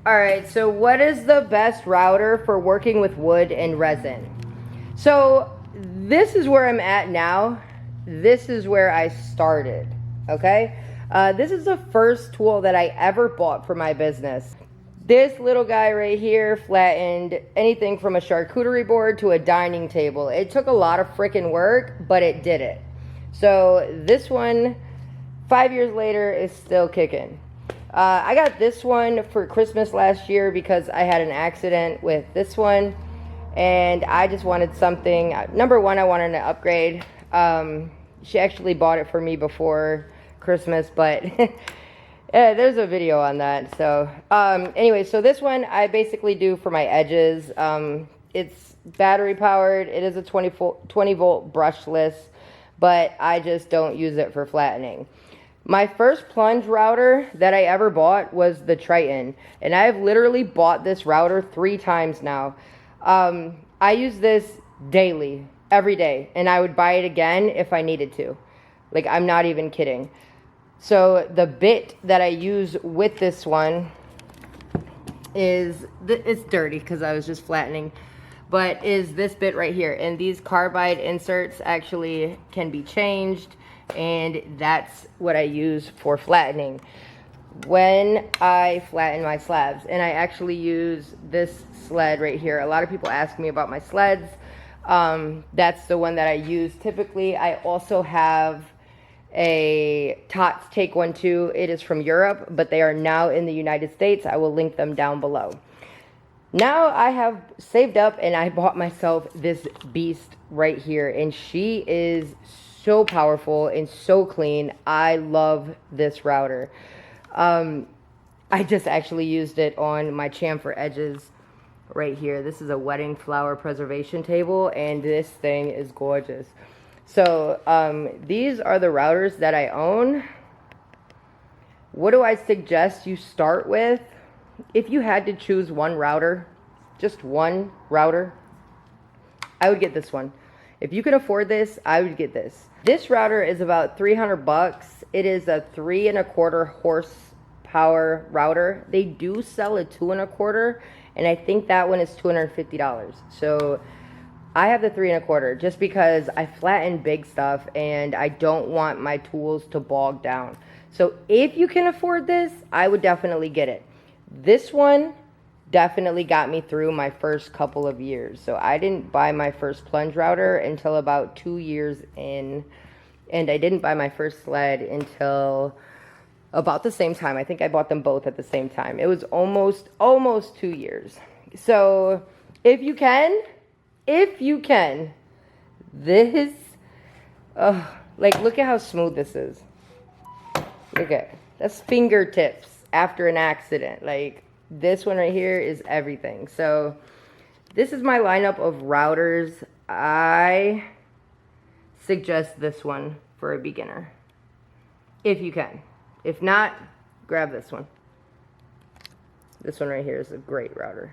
Alright, so what is the best router for working with wood and resin? So this is where I'm at now. This is where I started, okay? This is the first tool that I ever bought for my business. This little guy right here flattened anything from a charcuterie board to a dining table. It took a lot of freaking work, but it did it. So this one, 5 years later, is still kicking. I got this one for Christmas last year because I had an accident with this one, and I just wanted something. Number one, I wanted an upgrade. She actually bought it for me before Christmas, but yeah, there's a video on that. So anyway, so this one I basically do for my edges. It's battery powered. It is a 20 volt brushless, but I just don't use it for flattening. My first plunge router that I ever bought was the Triton, and I've literally bought this router 3 times now. I use this daily, every day, and I would buy it again if I needed to. Like, I'm not even kidding. So the bit that I use with this one is, it's dirty because I was just flattening, but is this bit right here. And these carbide inserts actually can be changed, and that's what I use for flattening when I flatten my slabs. And I actually use this sled right here. A lot of people ask me about my sleds. That's the one that I use typically. I also have a TOTS Take 1 too. It is from Europe, but they are now in the United States. I will link them down below. Now I have saved up and I bought myself this beast right here, and she is so powerful and so clean. I love this router. I just actually used it on my chamfer edges right here. This is a wedding flower preservation table, and this thing is gorgeous. So these are the routers that I own. What do I suggest you start with? If you had to choose one router, just one router, I would get this one. If you can afford this, I would get this. This router is about 300 bucks. It is a 3 1/4 horsepower router. They do sell a 2 1/4, and I think that one is $250. So I have the 3 1/4 just because I flatten big stuff and I don't want my tools to bog down. So if you can afford this, I would definitely get it. This one definitely got me through my first couple of years. So I didn't buy my first plunge router until about 2 years in, and I didn't buy my first sled until about the same time. I think I bought them both at the same time. It was almost 2 years. So if you can, this, like, look at how smooth this is. Look at, that's fingertips after an accident. Like, this one right here is everything. So this is my lineup of routers. I suggest this one for a beginner, if you can. If not, grab this one. This one right here is a great router.